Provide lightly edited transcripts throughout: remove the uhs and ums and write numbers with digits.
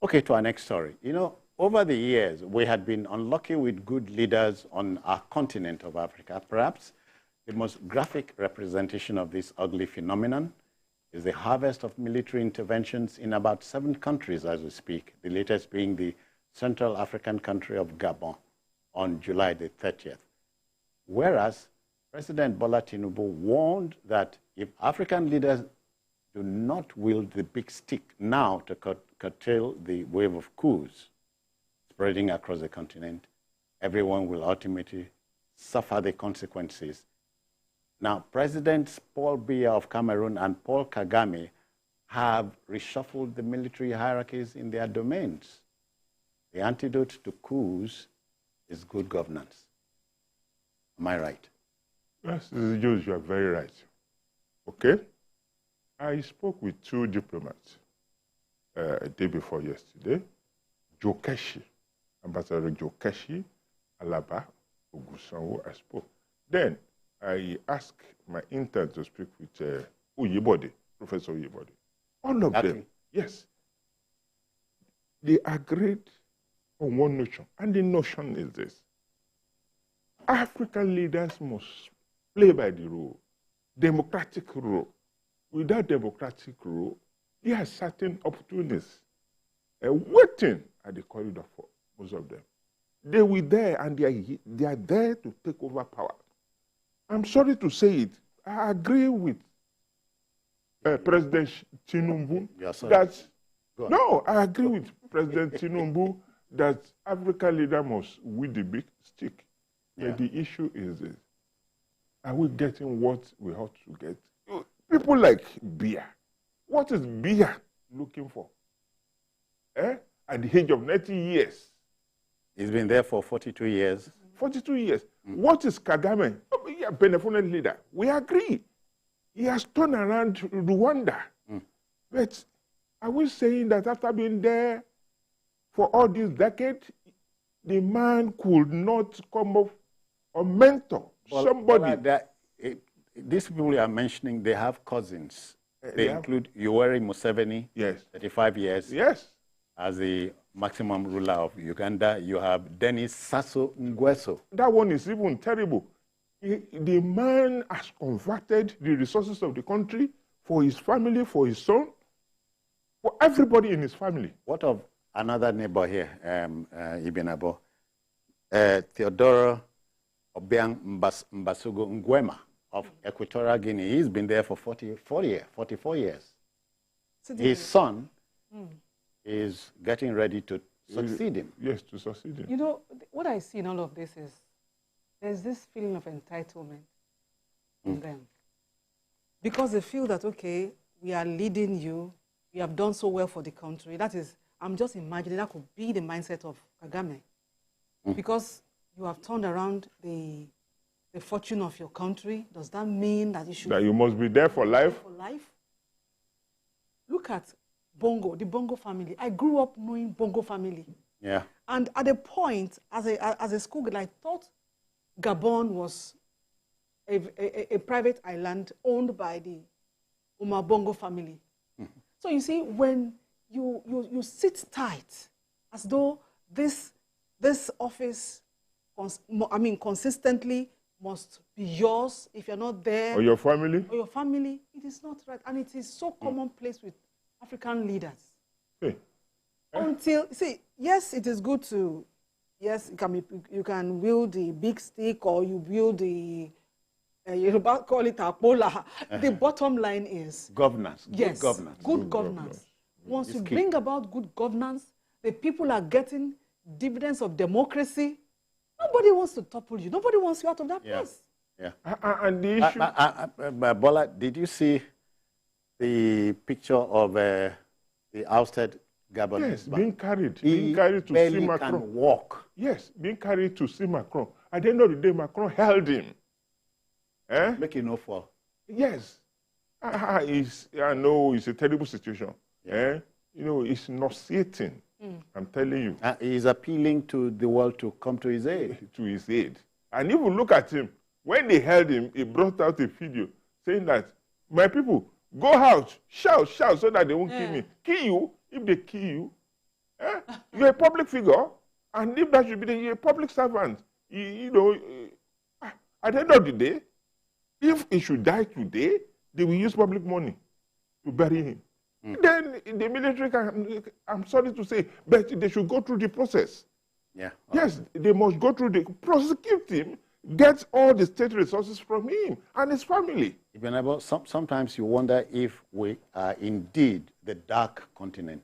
Okay, to our next story. You know, over the years, we had been unlucky with good leaders on our continent of Africa. Perhaps the most graphic representation of this ugly phenomenon is the harvest of military interventions in about 7 countries as we speak, the latest being the Central African country of Gabon on July the 30th. Whereas President Bola Tinubu warned that if African leaders do not wield the big stick now to curtail the wave of coups spreading across the continent, everyone will ultimately suffer the consequences. Now, Presidents Paul Biya of Cameroon and Paul Kagame have reshuffled the military hierarchies in their domains. The antidote to coups is good governance. Am I right? Yes, Jules, you are very right. Okay? I spoke with 2 diplomats a day before yesterday, Jokeshi, Ambassador Jokeshi, Alaba, Ogusanwo, I spoke. Then I asked my intern to speak with Uyibode, Professor Uyibode. All of them, yes, they agreed on one notion, and the notion is this. African leaders must play by the rule, democratic rule. Without democratic rule, there are certain opportunities waiting at the corridor for most of them. They were there and they are there to take over power. I'm sorry to say it. I agree with President Tinubu that, no, I agree with President Tinubu that African leader must wield the big stick. Yeah. But the issue is this. Are we getting what we ought to get? People like Biya. What is Biya looking for? At the age of 90 years. He's been there for 42 years. 42 years. What is Kagame? Oh, yeah, benevolent leader. We agree. He has turned around Rwanda. But are we saying that after being there for all these decades, the man could not come up or mentor somebody? These people you are mentioning, they have cousins. They include Yoweri Museveni, yes, 35 years, yes, as the maximum ruler of Uganda. You have Denis Sassou Nguesso. That one is even terrible. The man has converted the resources of the country for his family, for his son, for everybody in his family. What of another neighbor here, Ibn Abo, Theodoro Obiang Mbasugo Nguema of Equatorial Guinea? He's been there for 44 years. So his son is getting ready to succeed him. Yes, to succeed him. You know, what I see in all of this is there's this feeling of entitlement in them. Because they feel that, okay, we are leading you, we have done so well for the country. That is, I'm just imagining that could be the mindset of Kagame. Because you have turned around the fortune of your country. Does that mean that you should... That you must be there for life? For life? Look at Bongo, the Bongo family. I grew up knowing Bongo family. Yeah. And at a point, as a schoolgirl, I thought Gabon was a private island owned by the Umar Bongo family. So you see, when you sit tight, as though this office, consistently must be yours. If you're not there, or your family, it is not right, and it is so commonplace with African leaders. Hey. Until, see, yes, it is good to, yes, you can wield the big stick or you wield the, you call it a pola. The bottom line is governance. Yes, good governance. Good governance. Once you bring about good governance, the people are getting dividends of democracy. Nobody wants to topple you. Nobody wants you out of that place. Yeah. And the issue... Bola, did you see the picture of the ousted Gabon? Yes, being carried to see Macron. Can walk. Yes, being carried to see Macron. At the end of the day, Macron held him. Making no fall. Yes. I know it's a terrible situation. You know, it's nauseating. I'm telling you. He's appealing to the world to come to his aid. And if you look at him, when they held him, he brought out a video saying that, my people, go out, shout, so that they won't kill me. Kill you. If they kill you, You're a public figure, and if that should be you're a public servant. You know, at the end of the day, if he should die today, they will use public money to bury him. Then the military can, I'm sorry to say, but they should go through the process. Yeah. Yes, they must go through the, prosecute him, get all the state resources from him and his family. Sometimes you wonder if we are indeed the dark continent.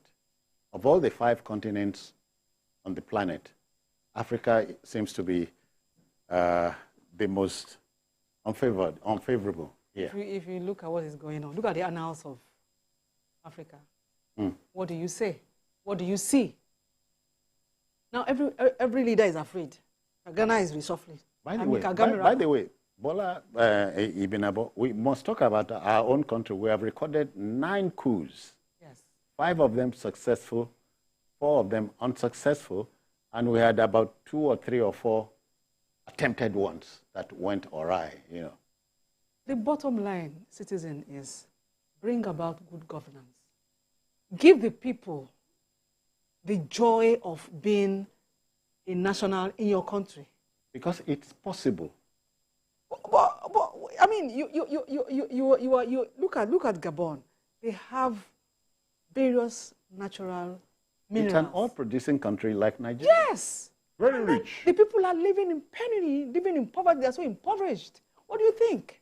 Of all the 5 continents on the planet, Africa seems to be the most unfavorable here. If you look at what is going on, look at the annals of Africa. What do you say? What do you see? Now every leader is afraid. Ghana is reshuffling. By the way, Bola Ibinabo, we must talk about our own country. We have recorded 9 coups. Yes. 5 of them successful, 4 of them unsuccessful, and we had about 2 or 3 or 4 attempted ones that went awry. You know. The bottom line, citizen, is bring about good governance. Give the people the joy of being a national in your country. Because it's possible. But I mean, you look at Gabon. They have various natural minerals. It's an oil-producing country like Nigeria. Yes. Very rich. The people are living in penury, living in poverty. They're so impoverished. What do you think?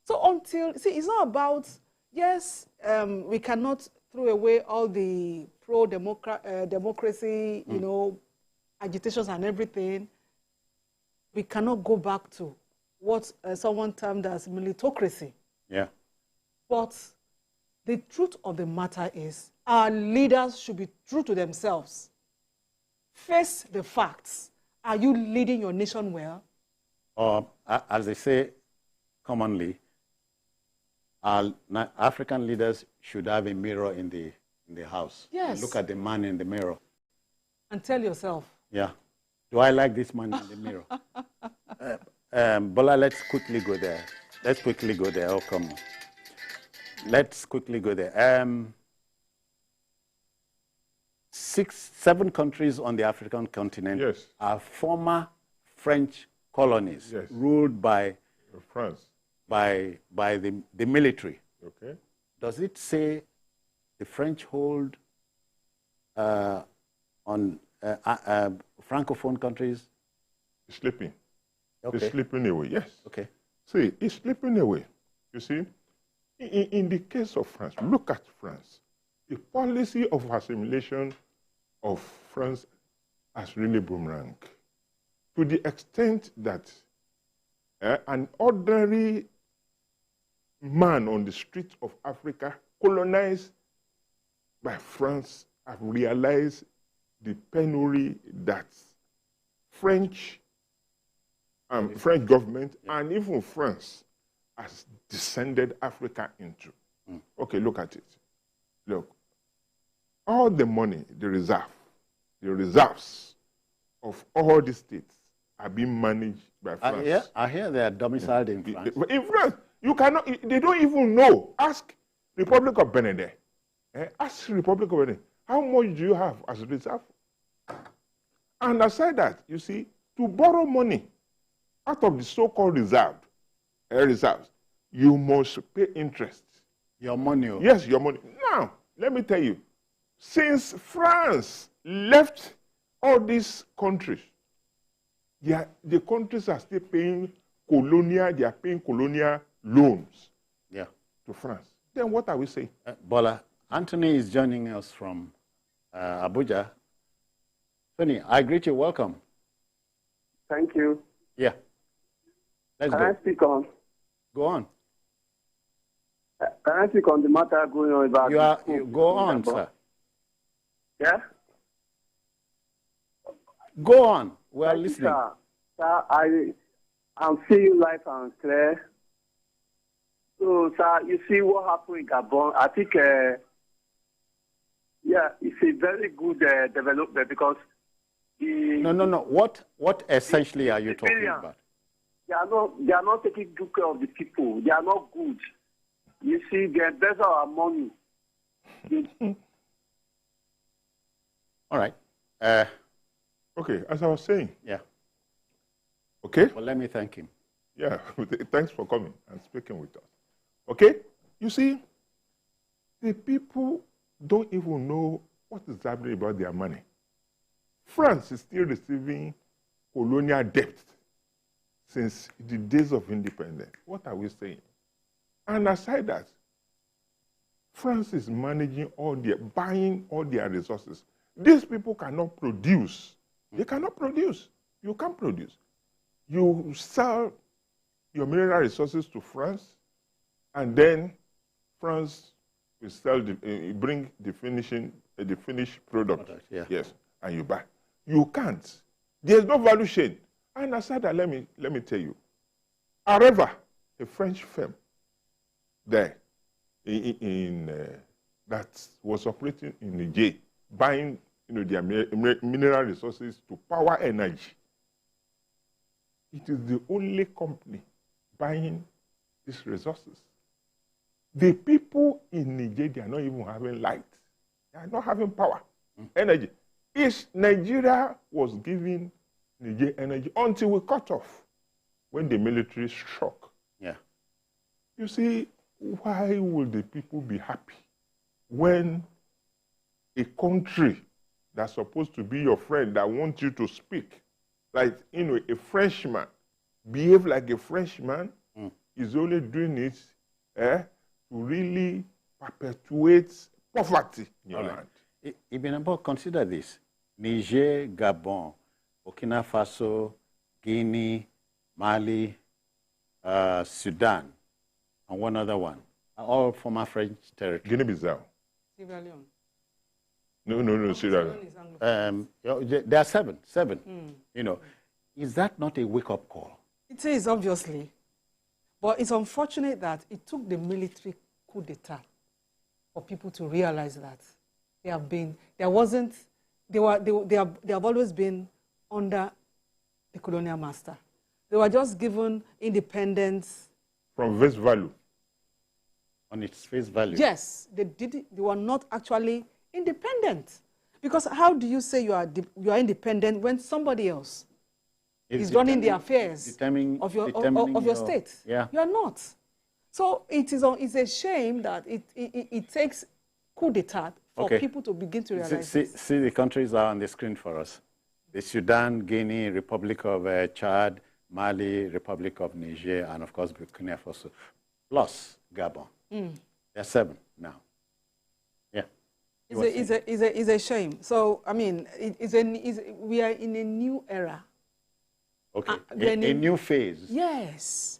So it's not about, yes, we cannot throw away all the pro-democracy, you know, agitations and everything. We cannot go back to what someone termed as militocracy. Yeah. But the truth of the matter is our leaders should be true to themselves. Face the facts. Are you leading your nation well? Or, as they say commonly, African leaders should have a mirror in the house. Yes. Look at the man in the mirror. And tell yourself. Yeah. Do I like this man in the mirror? Bola, let's quickly go there. Let's quickly go there. Oh, come on. Let's quickly go there. 7 countries on the African continent are former French colonies ruled by France, by the military. Okay. Does it say the French hold on Francophone countries? It's slipping. Okay. It's slipping away, yes. Okay. See, it's slipping away. You see, in the case of France, look at France. The policy of assimilation of France has really boomerang to the extent that an ordinary man on the streets of Africa colonized by France have realized the penury that French government and even France has descended Africa into. Okay, look at it. Look, all the money, the reserves of all the states are being managed by France. I hear they are domiciled in France. In France, you cannot, they don't even know. Ask Republic of Benin. Ask Republic of Benin, how much do you have as a reserve? And aside that, you see, to borrow money out of the so-called reserves, you must pay interest. Your money. Yes, your money. Now, let me tell you, since France left all these countries, the countries are still paying colonial loans to France. Then what are we saying? Bola, Anthony is joining us from Abuja. Tony, I greet you. Welcome. Thank you. Yeah. Let's Can go. I speak on? Go on. Can I speak on the matter going on about... You go on, sir. Yeah? Go on. We are listening. Sir, I'm seeing you live and clear. So, sir, you see what happened in Gabon. I think, it's a very good development because... No. What essentially are you talking about? They are not taking good care of the people. They are not good. You see, they embezzle our money. All right. Okay, as I was saying. Yeah. Okay? Well, let me thank him. Yeah, thanks for coming and speaking with us. Okay? You see, the people don't even know what is happening about their money. France is still receiving colonial debt since the days of independence. What are we saying? And aside that, France is managing buying all their resources. These people cannot produce. They cannot produce. You can't produce. You sell your mineral resources to France, and then France will sell bring the finished product. Yeah. Yes, and you buy. You can't. There's no value chain. And aside that, let me tell you. However, a French firm there that was operating in Niger, buying their mineral resources to power energy. It is the only company buying these resources. The people in Niger, they are not even having light. They are not having power, energy. Nigeria was giving Niger energy until we cut off when the military struck. Yeah. You see, why will the people be happy when a country that's supposed to be your friend that wants you to speak, like, a Frenchman, behave like a Frenchman, is only doing it to really perpetuate poverty in your land. Ibn, consider this. Niger, Gabon, Burkina Faso, Guinea, Mali, Sudan, and one other one, are all former French territory. Guinea-Bissau. Sierra Leone. No, Sierra Leone. There are seven. Is that not a wake-up call? It is, obviously. But it's unfortunate that it took the military coup d'etat for people to realize that they have always been under the colonial master. They were just given independence. From face value. On its face value? Yes, they were not actually independent. Because how do you say you are independent when somebody else is running the affairs of your state? Yeah. You are not. So it's a shame that it takes coup d'etat for people to begin to realize see the countries are on the screen for us. The Sudan, Guinea, Republic of Chad, Mali, Republic of Niger, and of course Burkina Faso, plus Gabon. There are 7 now. Yeah. It's a shame. So, I mean, we are in a new era. Okay, a new phase. Yes.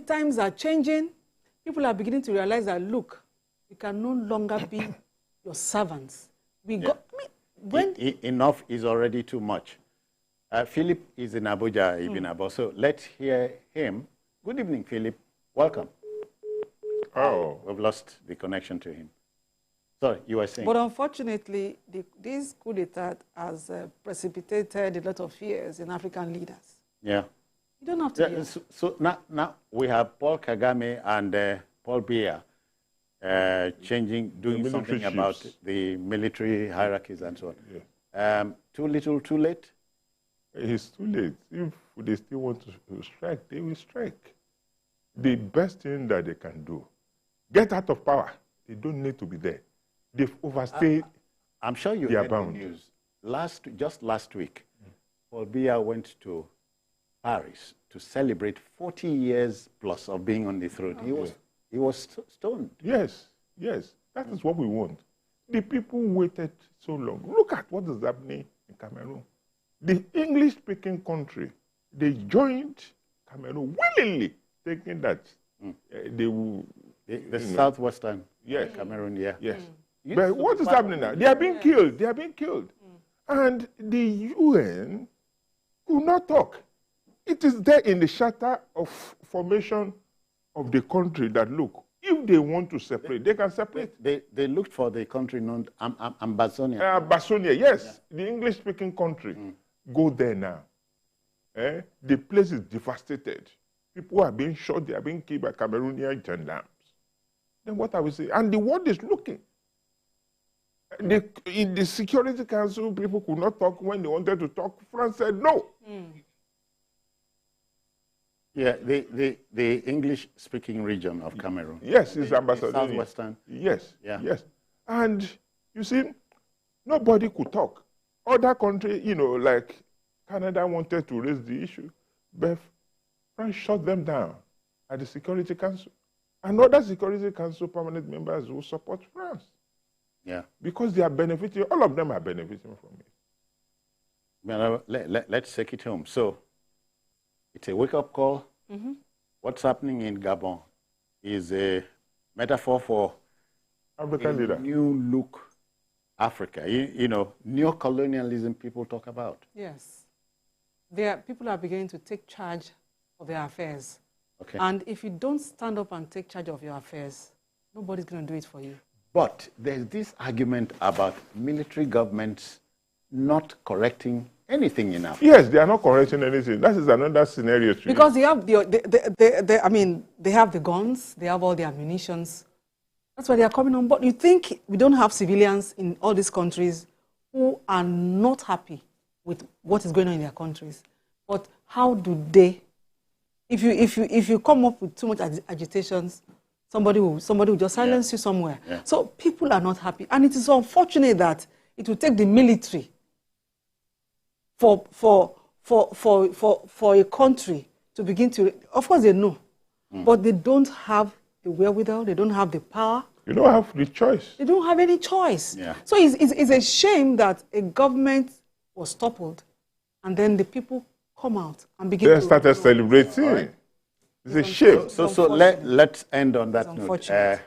Times are changing. People are beginning to realize that, look, we can no longer be your servants. Enough is already too much. Philip is in Abuja, Ibn Abo, so let's hear him. Good evening, Philip. Welcome. Oh. We've lost the connection to him. Sorry, you were saying. But unfortunately, this coup d'etat has precipitated a lot of fears in African leaders. Yeah. You don't have to. Yeah, so now we have Paul Kagame and Paul Biya doing something chiefs about the military hierarchies and so on. Yeah. Too little, too late? It's too late. If they still want to strike, they will strike. The best thing that they can do, get out of power. They don't need to be there. They've overstayed. I'm sure you heard the news. Just last week, Paul Biya went to Paris to celebrate 40 years plus of being on the throne. Okay. He was stoned. Yes. That is what we want. The people waited so long. Look at what is happening in Cameroon. The English-speaking country, they joined Cameroon willingly, thinking that they will... The southwestern yes. Cameroon, yeah. Yes. But what is happening now? They are being killed. They are being killed. And the UN could not talk. It is there in the charter of formation of the country that, look, if they want to separate, they can separate. They looked for the country known Ambazonia. Ambazonia, yes. Yeah. The English-speaking country. Go there now. The place is devastated. People are being shot. They are being killed by Cameroonian gendarmes. Then what are we saying? And the world is looking. In the Security Council, people could not talk when they wanted to talk. France said no. Yeah, the English-speaking region of Cameroon. Yes, it's ambassador. Southwestern. Yes, Yeah. yes. And you see, nobody could talk. Other countries, you know, like Canada wanted to raise the issue, but France shut them down at the Security Council. And other Security Council permanent members will support France. Yeah. Because they are benefiting, all of them are benefiting from it. Well, let's take it home. So, it's a wake-up call. What's happening in Gabon is a metaphor for African leader. New look Africa. You know, neo-colonialism people talk about. Yes. People are beginning to take charge of their affairs. Okay. And if you don't stand up and take charge of your affairs, nobody's going to do it for you. But there's this argument about military governments not correcting anything in Africa. Yes, they are not correcting anything. That is another scenario. Because they have they have the guns, they have all the ammunitions. That's why they are coming on board. You think we don't have civilians in all these countries who are not happy with what is going on in their countries? But how do they? If you come up with too much agitations, somebody will just silence you somewhere. Yeah. So people are not happy, and it is unfortunate that it will take the military for a country to begin to. Of course, they know, but they don't have the wherewithal. They don't have the power. You don't have the choice. They don't have any choice. Yeah. So it's a shame that a government was toppled, and then the people come out and begin They to started celebrating. Right. It's a shame. So let's end on that note. unfortunate.